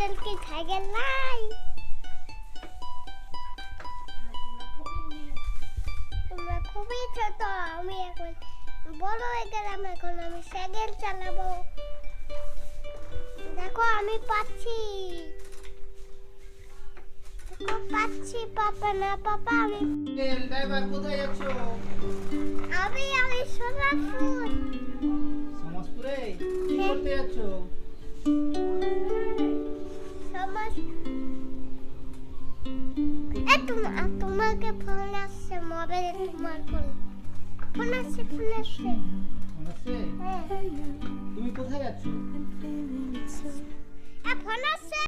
Cycle কি cycle নাই? তোমরা খুবই ছোট, আমি এখন বড় হয়ে গেলাম, এখন আমি সাইকেল চালাবো। দেখো আমি পাচ্ছি, পাচ্ছি পাপা না পাপা আমি ড্রাইভার কোথায় যাচ্ছ? আমি সোনারপুর। সমাজপুরে কি করতে যাচ্ছ? সমাজ তোমাকে ফোন আসছে, মোবাইলে তোমার ফোন আসছে। ফোন আসছে? হ্যাঁ তুমি কোথায় যাচ্ছ? ফোন আসছে।